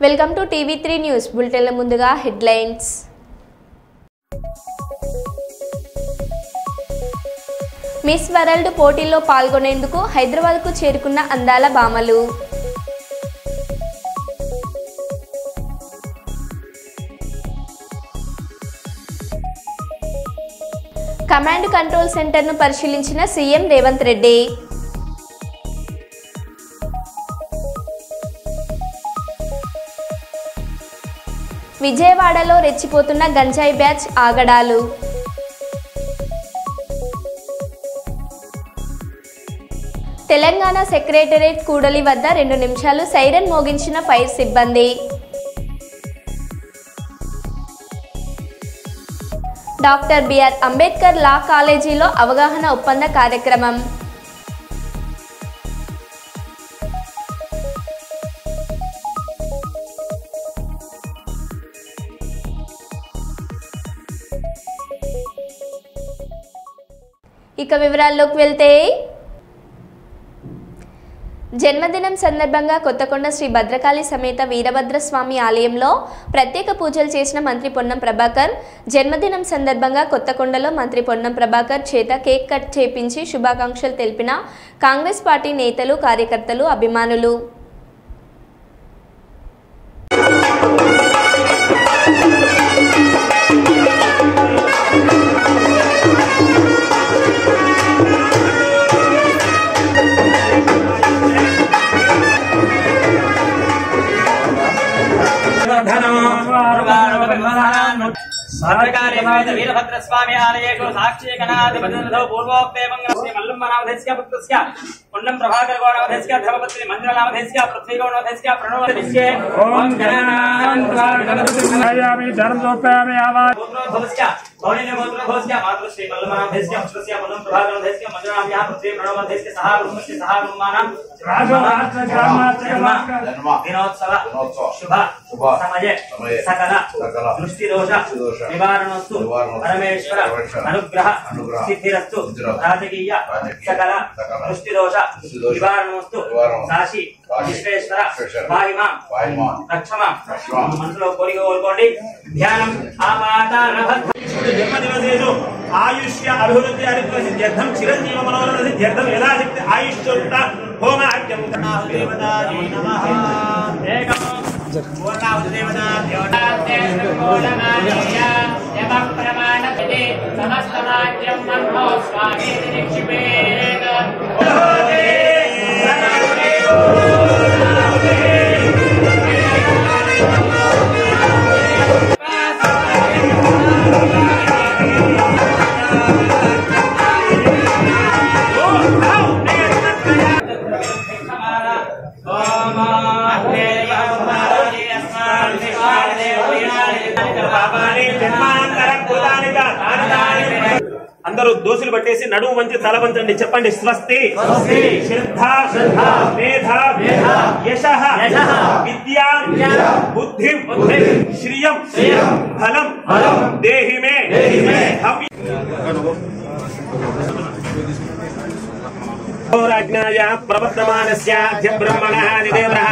Welcome to టీవీ3 news బులెటిన్ల ముందుగా headlines. Miss world పోటీల్లో పాల్గొనేందుకు హైదరాబాద్కు చేరుకున్న అందాల భామలు. కమాండ్ కంట్రోల్ సెంటర్ను పరిశీలించిన సీఎం రేవంత్ రెడ్డి. విజయవాడలో రెచ్చిపోతున్న గంజాయి బ్యాచ్ ఆగడాలు. తెలంగాణ సెక్రటేరియట్ కూడలి వద్ద 2 నిమిషాలు సైరన్ మోగించిన ఫైర్ సిబ్బంది. డాక్టర్ బిఆర్ అంబేద్కర్ లా కాలేజీలో అవగాహన ఒప్పంద కార్యక్రమం. ఇక వివరాల్లోకి వెళ్తే, జన్మదినం సందర్భంగా కొత్తకొండ శ్రీ భద్రకాళి సమేత వీరభద్రస్వామి ఆలయంలో ప్రత్యేక పూజలు చేసిన మంత్రి పొన్నం ప్రభాకర్. జన్మదినం సందర్భంగా కొత్తకొండలో మంత్రి పొన్నం ప్రభాకర్ చేత కేక్ కట్ చేపించి శుభాకాంక్షలు తెలిపిన కాంగ్రెస్ పార్టీ నేతలు, కార్యకర్తలు, అభిమానులు. वीरभद्रस्वामी आलयेषु साक्षीकणाधिपतिर्धौ पूर्वोक्तेवं श्री मल्लम्मनामधेस्य पुत्रस्य पुण्यं प्रभाकर गौरवधेस्य धर्मपत्नी मंदिरनामधेस्य पृथ्वी गौरवधेस्य प्रणवधेस्य ओम गणानान्त्वागणपतिर्यामि धर्मोपयामि आवाज पुत्रधोस्य गौरीने पुत्रधोस्य मातृ श्री मल्लम्मनामधेस्य पुत्रस्य पुण्यं प्रभाकरधेस्य मंदिरनामधेस्य पृथ्वी प्रणवधेस्य सहा कुटुंबस्य सहा कुटुंबानां दिनोत्सव शुभ समये सकल दृष्टि दोष निवारणस्तु परमेश्वर अनुग्रह सिद्धिरस्तु राजकीय सकल दृष्टि दोष निवारणस्तु साक्षी विश्वेश्वर वाहिमा रक्षमा मनसुलो कोरिक कोरुकोंडि ध्यानं आपादानभद्र जन्मदिवसेषु आयुष्य अभिवृद्धि सिद्ध्यर्थं चिरंजीव मनोरथ सिद्ध्यर्थं यथाशक्ति आयुष्योक्त होमार्घ्यं देवतायै नमः एकम् पूर्णाहुति देवताभ्यो यमः प्रमाणपते समस्तमाज्यं मन्मो स्वामीति निक्षिपेत् అందరూ దోషులు పట్టేసి నడుము వంచి తల వంచండి. చెప్పండి స్వస్తి. శ్రద్ధ మేధ యశః విద్యా బుద్ధి శ్రియం ఫలం దేహి మే राज्ञाया प्रवर्तमानस्य ब्रह्मणः निदेवः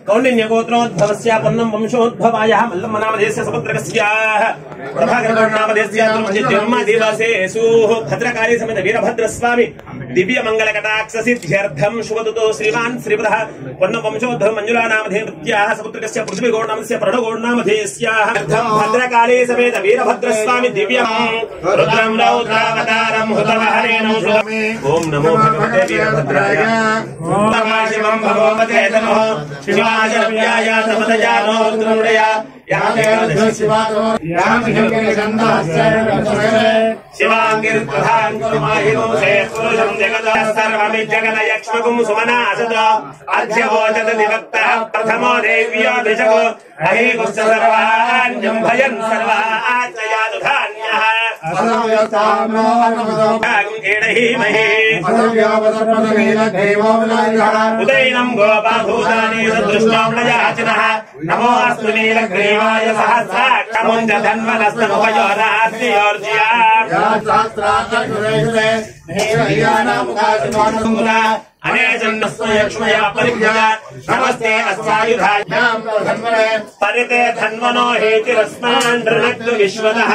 कौंडिन्यगोत्रोद्भवस्य पुन्नं वंशोद्भवायः मल्लम्मनामधेस्य समुद्रकस्य प्रभाकरनामधेस्य जन्मदिवसेषु भद्रकाली समेत वीरभद्रस्वामी दिव्य मंगल कटाक्ष सिद्ध्यर्थं शुभदूतो श्रीमान् श्रीपदः पुन्नं वंशोद्भव मंजुलानामधेयः समुद्रकस्य पृथ्वीगौर्नामस्य प्रणवगौर्नामधेयस्याः भद्रकाली समेत वीरभद्रस्वामी दिव्यं रुद्रं रौद्रावतारं हुतवहरेण ओम नमो भगवते वीरभद्राय ओम शिवं भगवते नमः शिवाय समदजानो रुद्रमुदया शिवांगिर्प्रधानकुरुमाहिनो पुरुषं जगतः सर्वमिज्जगत यक्ष्मकुं सुमनासत अध्यवोचत दिवक्तः प्रथमो देव्योऽभिषको अहीकुश्च सर्वाण्यं भयन् सर्वाच्चयादुधान्यः उदयनं गोपाभूतानि दृष्टाम्लयाचिनः नमोऽस्तु नीलग्रीवाय सहस्राक्षमुञ्च धन्वनस्तमुपयोरार्तियोर्ज्या नमस्ते अस्वायुधायां परिते धन्वनो हेतिरस्मान् ऋणक्तु विश्वतः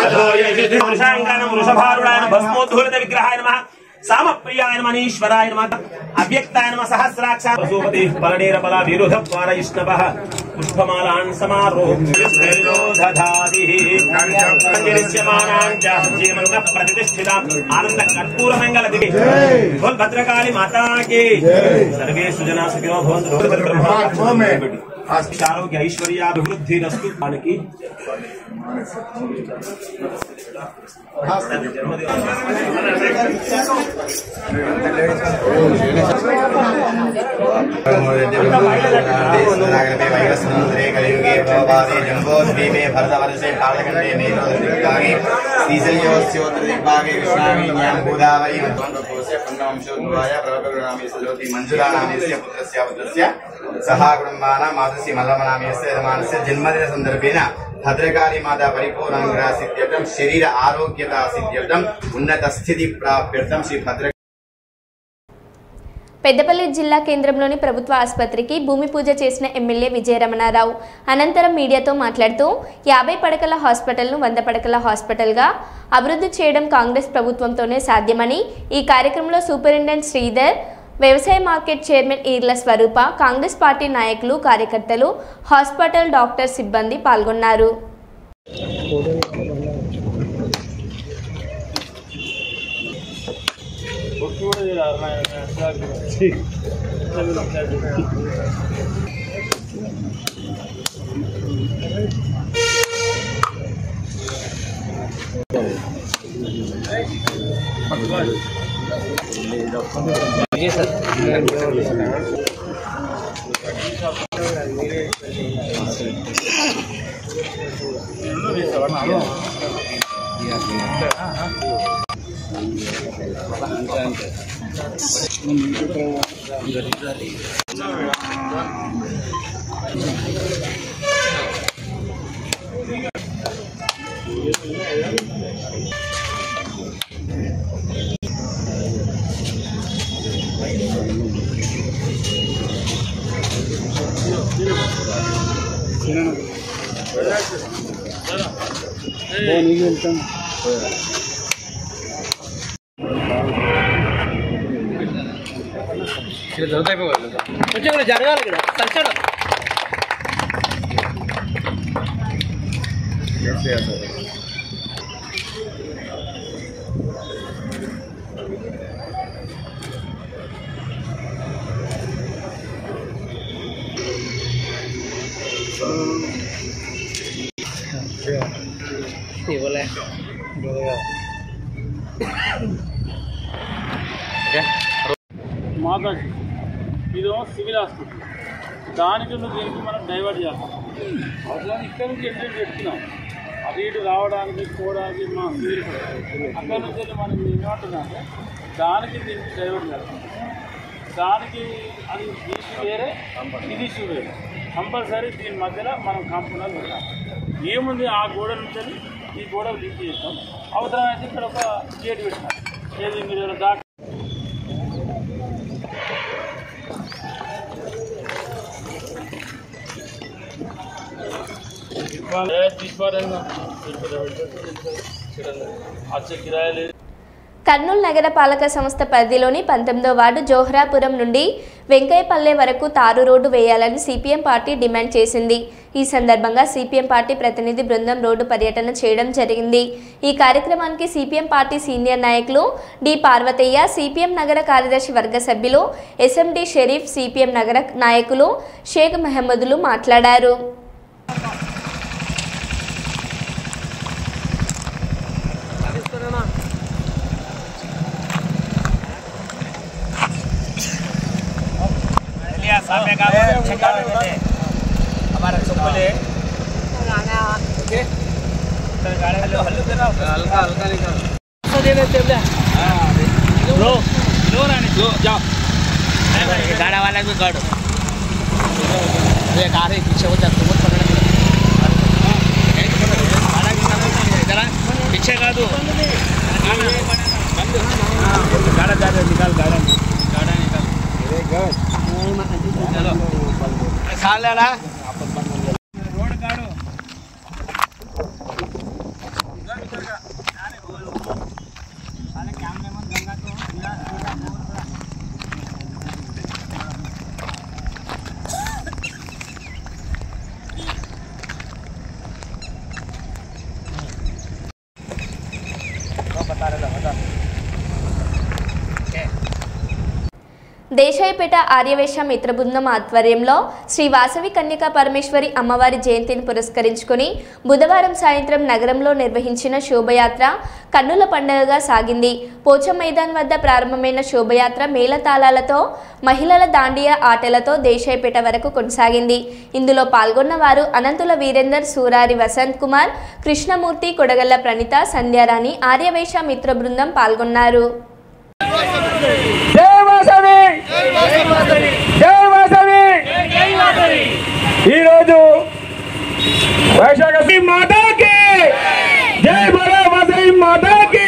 अधो यजिति वृषाङ्गानं वृषभारूढाय भस्मोद्धूलित विग्रहाय नमः सामप्रियाय नमः ईश्वराय नमः अव्यक्ताय नमः सहस्राक्षात् वसुपतिः बलनेरबला विरुधद्वारयिष्णवः पुष्पमालान् समारोह्य दधातिः निर्यमानान् च जीवन्नः प्रतिष्ठिताम् आनन्दकर्पूरमङ्गलदिवि बोल भद्रकाली माता की सर्वे सुजना सुखिनो भवन्तु आरोग्य ऐश्वर्याभिवृद्धिरस्तु की समुद्रे कलियुगे भवपादे जम्बोद्वीपे भरतवर्षे कालखण्डे मेघोदृक्भागे श्रीशल्योस्योत्तरदिग्भागे कृष्णावेण्यां गोदावरी मध्वंशकोशे पुण्यवंशोद्भवाय प्रभकरुणामेस्य ज्योति मञ्जुलानामेस्य पुत्रस्य सहा कुटुम्बानां मातुसि मल्लमनामेस्य यजमानस्य जन्मदिन संदर्भेन भद्रकाली माता परिपूर्णानुग्रह सिद्ध्यर्थं शरीर आरोग्यता सिद्ध्यर्थं उन्नत स्थिति प्राप्त्यर्थं श्री भद्र పెద్దపల్లి జిల్లా కేంద్రంలోని ప్రభుత్వ ఆసుపత్రికి భూమి పూజ చేసిన ఎమ్మెల్యే విజయరమణారావు అనంతరం మీడియాతో మాట్లాడుతూ 50 పడకల హాస్పిటల్ను 100 పడకల హాస్పిటల్గా అభివృద్ధి చేయడం కాంగ్రెస్ ప్రభుత్వంతోనే సాధ్యమని ఈ కార్యక్రమంలో సూపరింటెండెంట్ శ్రీధర్ వ్యవసాయ మార్కెట్ చైర్మన్ ఈర్ల స్వరూప కాంగ్రెస్ పార్టీ నాయకులు కార్యకర్తలు హాస్పిటల్ డాక్టర్ సిబ్బంది పాల్గొన్నారు. జరగాలి కదా సంచలనం ఇవ్వలే మాతాజీ ఇదో సివిల్ హాస్పిటల్ దానికి దీనికి మనం డైవర్ట్ చేస్తాం అట్లా ఇక్కడ నుంచి ఎంట్రీ చెప్తున్నాం అది ఇటు రావడానికి పోవడానికి మా సివిల్ అక్కడ నుంచి మనం ఏమంటున్నామంటే దానికి దీనికి డైవర్ట్ చేస్తాం దానికి అది ఇష్యూ వేరే ఇది ఇష్యూ వేరే కంపల్సరీ దీని మధ్యలో మనం కాంపౌండర్ పెట్టాలి ఏముంది ఆ గోడ నుంచి ఈ గోడ లింక్ చేస్తాం అవసరమైతే ఇక్కడ ఒక గేట్ పెట్టాలి ఏది మీరు దాటి కర్నూలు నగర పాలక సంస్థ పరిధిలోని 19వ వార్డు జోహరాపురం నుండి వెంకయ్యపల్లె వరకు తారు రోడ్డు వేయాలని సిపిఎం పార్టీ డిమాండ్ చేసింది. ఈ సందర్భంగా సిపిఎం పార్టీ ప్రతినిధి బృందం రోడ్డు పర్యటన చేయడం జరిగింది. ఈ కార్యక్రమానికి సిపిఎం పార్టీ సీనియర్ నాయకులు డి పార్వతయ్య, సిపిఎం నగర కార్యదర్శి వర్గ సభ్యులు ఎస్ఎండి షరీఫ్, సిపిఎం నగర నాయకులు షేక్ మహమ్మదులు మాట్లాడారు. हमारा चप्पले हल्का हल्का निकाल गाड़ा वाला भी काटो कार है पीछे हो जाता पीछे का दो गाड़ा निकाल गाड़ा निकाल దేశాయిపేట ఆర్యవేశ మిత్ర బృందం ఆధ్వర్యంలో శ్రీ వాసవి కన్యకా పరమేశ్వరి అమ్మవారి జయంతిని పురస్కరించుకుని బుధవారం సాయంత్రం నగరంలో నిర్వహించిన శోభయాత్ర కన్నుల పండుగగా సాగింది. పోచం మైదాన్ వద్ద ప్రారంభమైన శోభయాత్ర మేళతాళాలతో మహిళల దాండియా ఆటలతో దేశాయిపేట వరకు కొనసాగింది. ఇందులో పాల్గొన్న వారు అనంతుల వీరేందర్, సూరారి వసంత్ కుమార్, కృష్ణమూర్తి, కొడగల్ల ప్రణిత, సంధ్యారాణి, ఆర్యవేశ మిత్ర బృందం పాల్గొన్నారు. ఈరోజు వైశాఖ మాతాకి జై బలో వాసవి మాతాకి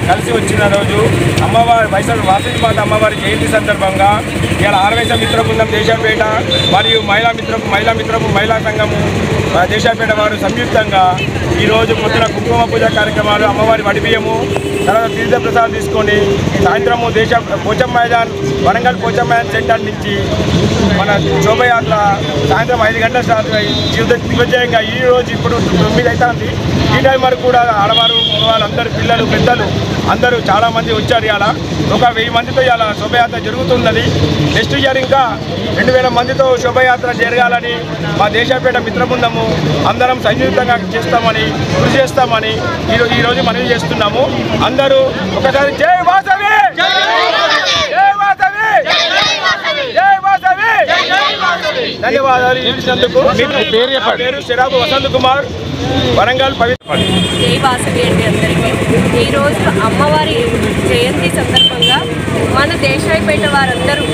కలిసి వచ్చిన రోజు అమ్మవారి వైశాఖ వాసవి మాత అమ్మవారి జయంతి సందర్భంగా ఇలా ఆర్వేశ మిత్ర బృందం దేశాపేట మరియు మహిళా సంఘము దేశాపేట వారు సంయుక్తంగా ఈరోజు పొద్దున కుంకుమ పూజ కార్యక్రమాలు, అమ్మవారి వడిబియ్యము, తర్వాత తీర్థ ప్రసాదం తీసుకొని సాయంత్రము పోచం మైదాన్ వరంగల్ పోచం మైదాన్ సెంటర్ నుంచి మన శోభయాత్ర సాయంత్రం 5 గంటల స్టార్ట్ దిగ్విజయంగా ఈరోజు ఇప్పుడు 9 అవుతుంది. ఈ టైం వరకు కూడా ఆడవారు వాళ్ళందరూ పిల్లలు పెద్దలు అందరూ చాలామంది వచ్చారు. ఇలా ఒక 1000 మందితో ఇలా శోభయాత్ర జరుగుతున్నది. నెక్స్ట్ ఇయర్ ఇంకా 2000 మందితో శోభయాత్ర జరగాలని మా దేశాపేట మిత్ర బృందము అందరం సంయుక్తంగా చేస్తామని కృషి చేస్తామని ఈరోజు మనవి చేస్తున్నాము. అందరూ ఒకసారి జై వాసవి, జై వాసవి, జై వాసవి. ధన్యవాదాలు ఇచ్చినందుకు. పేరు సిరాబు వసంత్ కుమార్, వరంగల్ పవిత్రపల్లి. జై వాసవి అండి అందరికీ. ఈరోజు అమ్మవారి జయంతి సందర్భంగా మన దేశాయిపేట వారందరూ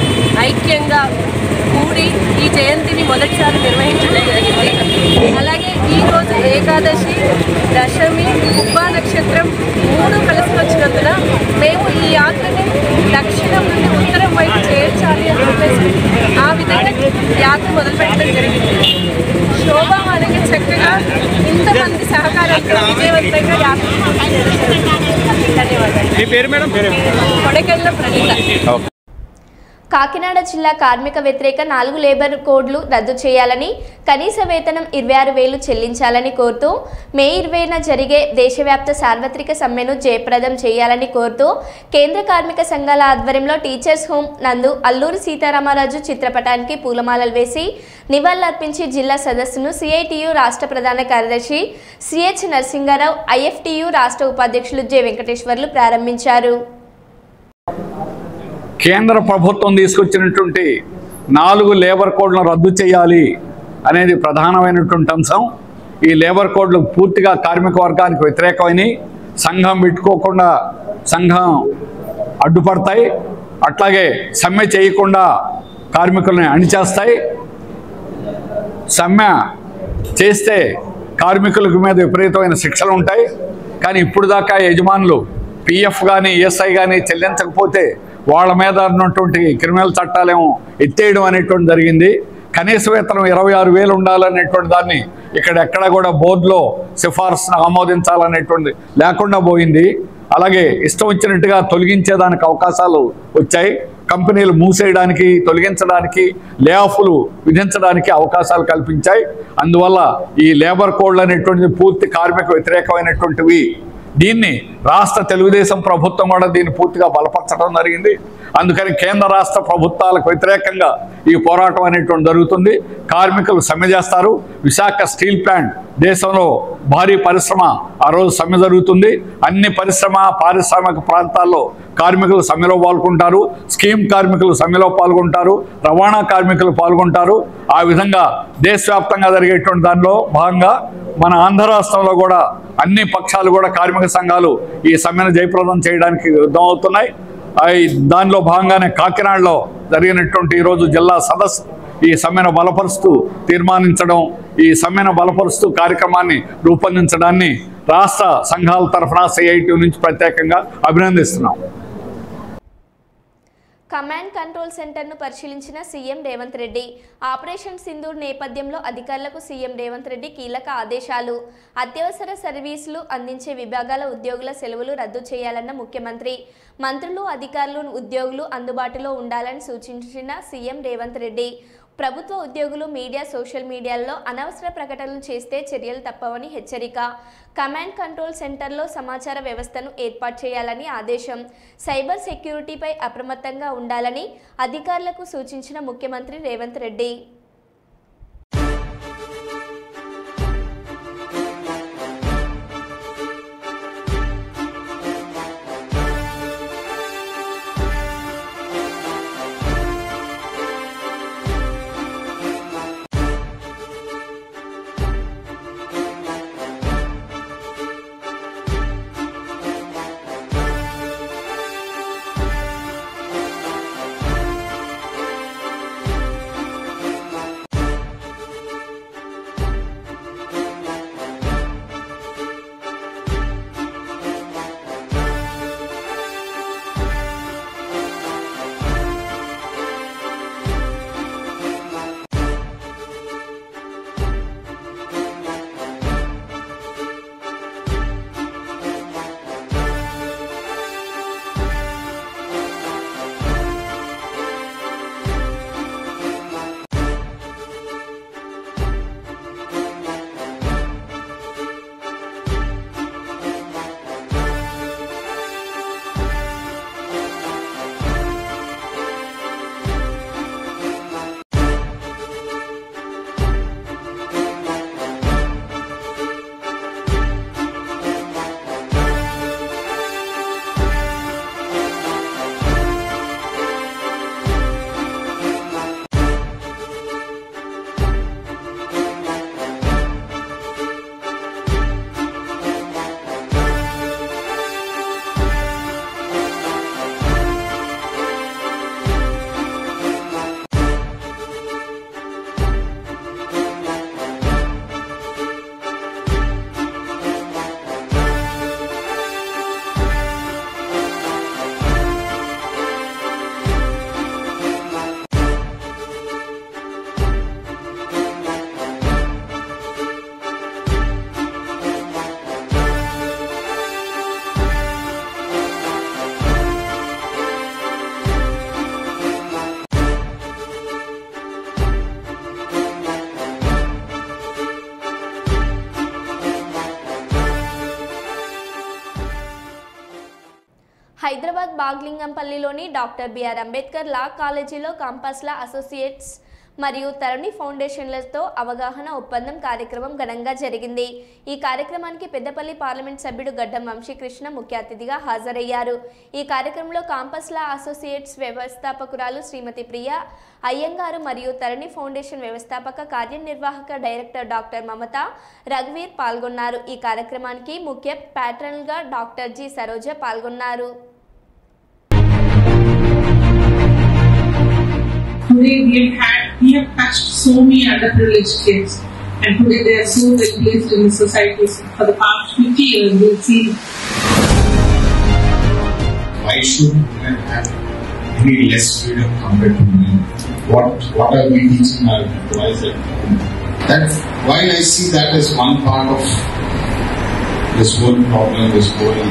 ఐక్యంగా కూడి ఈ జయంతిని మొదటిసారి నిర్వహించడం జరిగింది. అలాగే ఈరోజు ఏకాదశి, దశమి, కుబ్బా నక్షత్రం 3 కలిసి వచ్చినందున మేము ఈ యాత్రని దక్షిణం నుండి ఉత్తరం వైపు చేర్చాలి అని చెప్పేసి ఆ విధంగా యాత్ర మొదలుపెట్టడం జరిగింది. శోభ మనకి చక్కగా ఇంతమంది సహకారంతో విజయవంతంగా యాత్ర ధన్యవాదాలు. మీ పేరు మేడం? కొడకెళ్ళ ప్రణిత. కాకినాడ జిల్లా కార్మిక వ్యతిరేక 4 లేబర్ కోడ్లు రద్దు చేయాలని, కనీస వేతనం 26,000 చెల్లించాలని కోరుతూ మే 20న జరిగే దేశవ్యాప్త సార్వత్రిక సమ్మెను జయప్రదం చేయాలని కోరుతూ కేంద్ర కార్మిక సంఘాల ఆధ్వర్యంలో టీచర్స్ హోమ్ నందు అల్లూరి సీతారామరాజు చిత్రపటానికి పూలమాలలు వేసి నివాళులర్పించి జిల్లా సదస్సును సిఐటియు రాష్ట్ర ప్రధాన కార్యదర్శి సిహెచ్ నరసింగారావు, ఐఎఫ్టియు రాష్ట్ర ఉపాధ్యక్షులు జె వెంకటేశ్వర్లు ప్రారంభించారు. కేంద్ర ప్రభుత్వం తీసుకొచ్చినటువంటి 4 లేబర్ కోడ్లను రద్దు చేయాలి అనేది ప్రధానమైనటువంటి అంశం. ఈ లేబర్ కోడ్లు పూర్తిగా కార్మిక వర్గానికి వ్యతిరేకమైన, సంఘం పెట్టుకోకుండా సంఘం అడ్డుపడతాయి, అట్లాగే సమ్మె చేయకుండా కార్మికుల్ని అణిచేస్తాయి. సమ్మె చేస్తే కార్మికుల మీద విపరీతమైన శిక్షలు ఉంటాయి. కానీ ఇప్పుడు దాకా యజమానులు పిఎఫ్ కానీ ఈఎస్ఐ కానీ చెల్లించకపోతే వాళ్ళ మీద ఉన్నటువంటి క్రిమినల్ చట్టాలేమో ఎత్తేయడం అనేటువంటి జరిగింది. కనీస వేతనం 26,000 ఉండాలనేటువంటి దాన్ని ఎక్కడ కూడా బోర్డులో సిఫార్సును ఆమోదించాలనేటువంటి లేకుండా పోయింది. అలాగే ఇష్టం వచ్చినట్టుగా తొలగించేదానికి అవకాశాలు వచ్చాయి. కంపెనీలు మూసేయడానికి, తొలగించడానికి, లే ఆఫ్లు విధించడానికి అవకాశాలు కల్పించాయి. అందువల్ల ఈ లేబర్ కోడ్లు అనేటువంటిది పూర్తి కార్మిక వ్యతిరేకమైనటువంటివి. దీన్ని రాష్ట్ర తెలుగుదేశం ప్రభుత్వం కూడా దీన్ని పూర్తిగా బలపరచడం జరిగింది. అందుకని కేంద్ర రాష్ట్ర ప్రభుత్వాలకు వ్యతిరేకంగా ఈ పోరాటం అనేటువంటి జరుగుతుంది. కార్మికులు సమ్మె చేస్తారు. విశాఖ స్టీల్ ప్లాంట్ దేశంలో భారీ పరిశ్రమ ఆ రోజు సమ్మె జరుగుతుంది. అన్ని పారిశ్రామిక ప్రాంతాల్లో కార్మికులు సమ్మెలో పాల్గొంటారు. స్కీమ్ కార్మికులు సమ్మెలో పాల్గొంటారు. రవాణా కార్మికులు పాల్గొంటారు. ఆ విధంగా దేశవ్యాప్తంగా జరిగేటువంటి దానిలో భాగంగా మన ఆంధ్ర రాష్ట్రంలో కూడా అన్ని పక్షాలు కూడా కార్మిక సంఘాలు ఈ సమ్మెను జయప్రదం చేయడానికి యుద్ధం అవుతున్నాయి. దానిలో భాగంగానే కాకినాడలో జరిగినటువంటి ఈరోజు జిల్లా సదస్సు ఈ సమ్మెను బలపరుస్తూ తీర్మానించడం, ఈ సమ్మెను బలపరుస్తూ కార్యక్రమాన్ని రూపొందించడాన్ని రాష్ట్ర సంఘాల తరఫున సిఐటి నుంచి ప్రత్యేకంగా అభినందిస్తున్నాం. కమాండ్ కంట్రోల్ సెంటర్ను పరిశీలించిన సీఎం రేవంత్ రెడ్డి. ఆపరేషన్ సింధూర్ నేపథ్యంలో అధికారులకు సీఎం రేవంత్ రెడ్డి కీలక ఆదేశాలు. అత్యవసర సర్వీసులు అందించే విభాగాల ఉద్యోగుల సెలవులు రద్దు చేయాలన్న ముఖ్యమంత్రి. మంత్రులు, అధికారులు, ఉద్యోగులు అందుబాటులో ఉండాలని సూచించిన సీఎం రేవంత్ రెడ్డి. ప్రభుత్వ ఉద్యోగులు మీడియా, సోషల్ మీడియాలో అనవసర ప్రకటనలు చేస్తే చర్యలు తప్పవని హెచ్చరిక. కమాండ్ కంట్రోల్ సెంటర్లో సమాచార వ్యవస్థను ఏర్పాటు చేయాలని ఆదేశం. సైబర్ సెక్యూరిటీపై అప్రమత్తంగా ఉండాలని అధికారులకు సూచించిన ముఖ్యమంత్రి రేవంత్ రెడ్డి. హైదరాబాద్ బాగ్లింగంపల్లిలోని డాక్టర్ బిఆర్ అంబేద్కర్ లా కాలేజీలో కాంపస్ లా అసోసియేట్స్ మరియు తరుణి ఫౌండేషన్లతో అవగాహన ఒప్పందం కార్యక్రమం ఘనంగా జరిగింది. ఈ కార్యక్రమానికి పెద్దపల్లి పార్లమెంట్ సభ్యుడు గడ్డం వంశీకృష్ణ ముఖ్య అతిథిగా హాజరయ్యారు. ఈ కార్యక్రమంలో కాంపస్ లా అసోసియేట్స్ వ్యవస్థాపకురాలు శ్రీమతి ప్రియ అయ్యంగారు మరియు తరుణి ఫౌండేషన్ వ్యవస్థాపక కార్యనిర్వాహక డైరెక్టర్ డాక్టర్ మమత రఘువీర్ పాల్గొన్నారు. ఈ కార్యక్రమానికి ముఖ్య ప్యాట్రన్గా డాక్టర్ జి సరోజ పాల్గొన్నారు. Today we have touched so many underprivileged kids, and today they are so well placed in the society. For the past 50 years, we've seen. Why should women have any less freedom compared to men? What are we teaching our boys at home? That's why I see that as one part of this whole problem, this whole.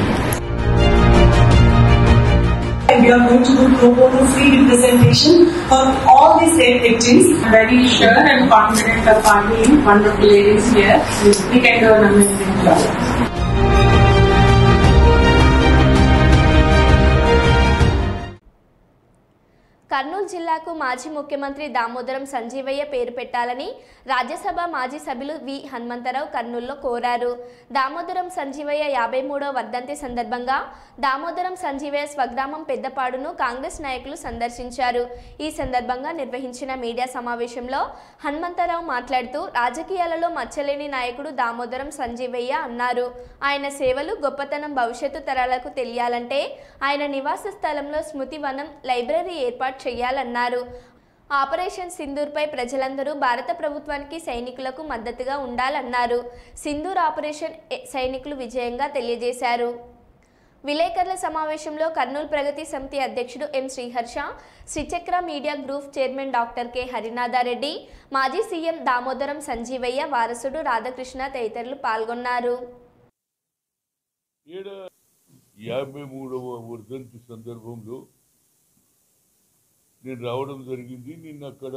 We are going to do pro bono free representation for all these rape victims. I'm very sure and confident of our being wonderful ladies here. We can do an amazing job. Kurnool జిల్లాకు మాజీ ముఖ్యమంత్రి దామోదరం సంజీవయ్య పేరు పెట్టాలని రాజ్యసభ మాజీ సభ్యులు వి హనుమంతరావు కర్నూలులో కోరారు. దామోదరం సంజీవయ్య 53వ వర్ధంతి సందర్భంగా దామోదరం సంజీవయ్య స్వగ్రామం పెద్దపాడును కాంగ్రెస్ నాయకులు సందర్శించారు. ఈ సందర్భంగా నిర్వహించిన మీడియా సమావేశంలో హనుమంతరావు మాట్లాడుతూ రాజకీయాలలో మచ్చలేని నాయకుడు దామోదరం సంజీవయ్య అన్నారు. ఆయన సేవలు గొప్పతనం భవిష్యత్తు తరాలకు తెలియాలంటే ఆయన నివాస స్థలంలో స్మృతివనం లైబ్రరీ ఏర్పాటు చేయాలన్నారు. ఆపరేషన్ సింధూర్పై ప్రజలందరూ భారత ప్రభుత్వానికి సైనికులకు మద్దతుగా ఉండాలన్నారు. సింధూర్ ఆపరేషన్ సైనికులు విజయంగా తెలియజేశారు. విలేకరుల సమావేశంలో కర్నూలు ప్రగతి సమితి అధ్యక్షుడు M Sriharsha, Srichakra media group chairman doctor K Harinatha Reddy, మాజీ సీఎం దామోదరం సంజీవయ్య వారసుడు రాధాకృష్ణ తదితరులు పాల్గొన్నారు. 53వ వర్ధంతి సందర్భంలో నేను రావడం జరిగింది. నిన్న అక్కడ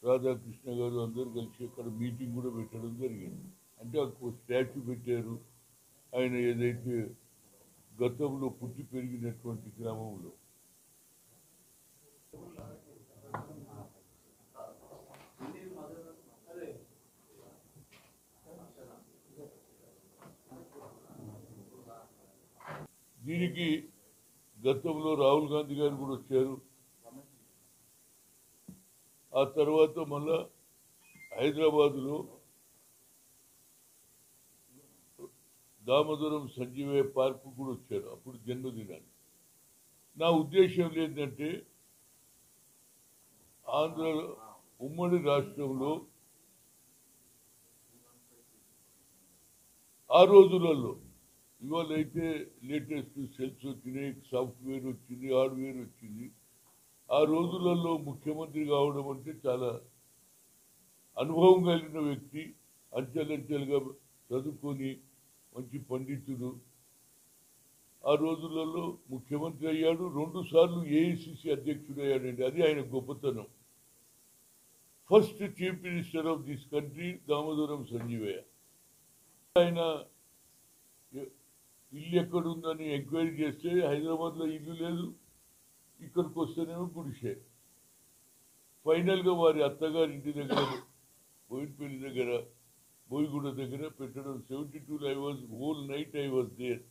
రాధాకృష్ణ గారు అందరూ కలిసి అక్కడ మీటింగ్ కూడా పెట్టడం జరిగింది. అంటే ఒక స్టాచ్యూ పెట్టారు. ఆయన ఏదైతే గతంలో పుట్టి పెరిగినటువంటి గ్రామంలో దీనికి గతంలో రాహుల్ గాంధీ గారు కూడా వచ్చారు. ఆ తర్వాత మళ్ళా హైదరాబాదులో దామోదరం సంజీవయ్య పార్కు కూడా వచ్చారు అప్పుడు జన్మదినాన్ని. నా ఉద్దేశం ఏంటంటే ఆంధ్ర ఉమ్మడి రాష్ట్రంలో ఆ రోజులలో ఇవాళ అయితే లేటెస్ట్ సెల్స్ వచ్చినాయి, సాఫ్ట్వేర్ వచ్చింది, హార్డ్వేర్ వచ్చింది. ఆ రోజులలో ముఖ్యమంత్రి కావడం అంటే చాలా అనుభవం కలిగిన వ్యక్తి, అంచెలంచెలుగా చదువుకొని మంచి పండితుడు. ఆ రోజులలో ముఖ్యమంత్రి అయ్యాడు. 2 సార్లు ఏఐసిసి అధ్యక్షుడు అయ్యాడండి. అది ఆయన గొప్పతనం. First chief minister of this country Damodaram Sanjivayya. ఆయన ఇల్లు ఎక్కడుందని ఎంక్వైరీ చేస్తే హైదరాబాద్లో ఇల్లు లేదు, ఇక్కడికి వస్తేనేమో గుడిసే. ఫైనల్గా వారి అత్తగారి ఇంటి దగ్గర బోయినపల్లి దగ్గర బోయిగూడ దగ్గర పెట్టడం. 72 I was whole night I was there.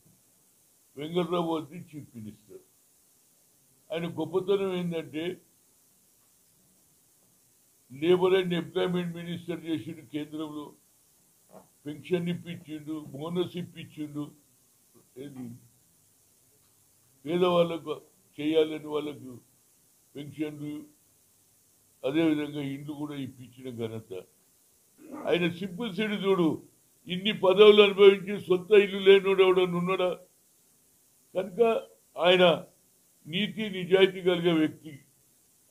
Venkatrao was the chief minister. ఆయన గొప్పతనం ఏంటంటే లేబర్ అండ్ ఎంప్లాయ్మెంట్ మినిస్టర్ చేసిండు కేంద్రంలో. పెన్షన్ ఇప్పించిండు, బోనస్ ఇప్పించిండు. ఏది పేదవాళ్ళకు చేయాలని వాళ్ళకు పెన్షన్లు, అదేవిధంగా ఇండ్లు కూడా ఇప్పించిన ఘనత ఆయన. సింపుల్ సిటీ చూడు, ఇన్ని పదవులు అనుభవించి సొంత ఇల్లు లేనోడు ఎవడన్నా ఉన్నాడా? కనుక ఆయన నీతి నిజాయితీ కలిగే వ్యక్తి.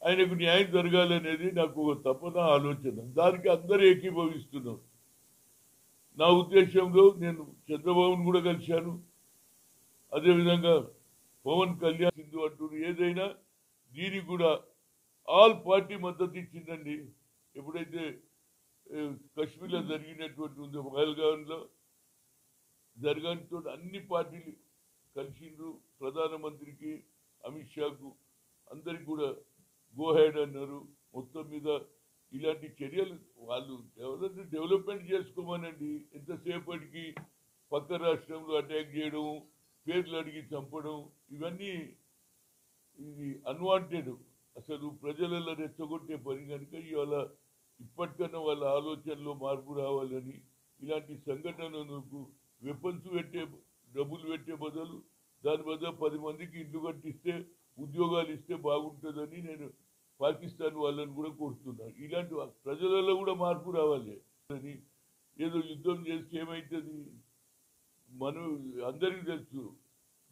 ఆయనకు న్యాయం జరగాలనేది నాకు ఒక తపన, ఆలోచన. దానికి అందరూ ఏకీభవిస్తున్నారు. నా ఉద్దేశంలో నేను చంద్రబాబును కూడా కలిశాను, అదేవిధంగా పవన్ కళ్యాణ్ సింధు అంటున్నారు. ఏదైనా దీనికి కూడా ఆల్ పార్టీ మద్దతు ఇచ్చిందండి. ఎప్పుడైతే కశ్మీర్లో జరిగినటువంటి ఉందో, పహల్గామ్లో జరగడంతో అన్ని పార్టీలు కలిసిండ్రు. ప్రధానమంత్రికి, అమిత్ షాకు అందరికి కూడా గో హెడ్ అన్నారు. మొత్తం మీద ఇలాంటి చర్యలు వాళ్ళు ఎవరైనా డెవలప్మెంట్ చేసుకోమనండి. ఎంతసేపటికి పక్క రాష్ట్రంలో అటాక్ చేయడం, పేర్లు అడిగి చంపడం, ఇవన్నీ ఇది అన్వాంటెడ్, అసలు ప్రజలలో రెచ్చగొట్టే పని. కనుక ఇవాళ ఇప్పటికన్నా వాళ్ళ ఆలోచనలో మార్పు రావాలని ఇలాంటి సంఘటనలకు వెపన్స్ డబ్బులు పెట్టే బదులు దాని బదులు 10 మందికి ఇల్లు కట్టిస్తే, ఉద్యోగాలు ఇస్తే బాగుంటుందని నేను పాకిస్తాన్ వాళ్ళని కూడా కోరుతున్నాను. ఇలాంటి ప్రజలలో కూడా మార్పు రావాలి అని. ఏదో యుద్ధం చేస్తే ఏమవుతుంది, మనం అందరికీ తెలుసు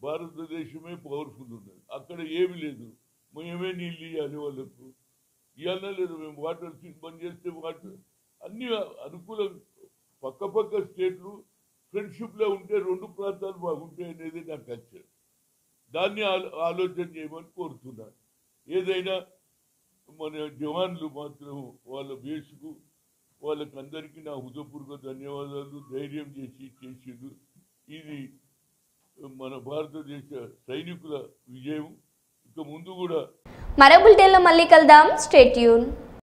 భారతదేశమే పవర్ఫుల్ ఉన్నది, అక్కడ ఏమి లేదు. మేమే నీళ్ళు ఇవ్వాలి వాళ్ళకు, ఇవ్వాలన్నా లేదు. మేము వాటర్ బంద్ చేస్తే వాటర్ అన్ని అనుకూలం. పక్క స్టేట్లు ఫ్రెండ్షిప్లో ఉంటే 2 ప్రాంతాలు బాగుంటాయి అనేది నా కల్చర్. దాన్ని ఆలోచన చేయమని కోరుతున్నాను. ఏదైనా మన జవాన్లు మాత్రం వాళ్ళ బేస్కు వాళ్ళకి అందరికీ నా హృదయపూర్వక ధన్యవాదాలు. ధైర్యం చేసిండు. ఇది మన భారతదేశ సైనికుల విజయం. ఇక ముందు కూడా మరో బులెటిన్లో మళ్ళీ కలుద్దాం. Stay tune.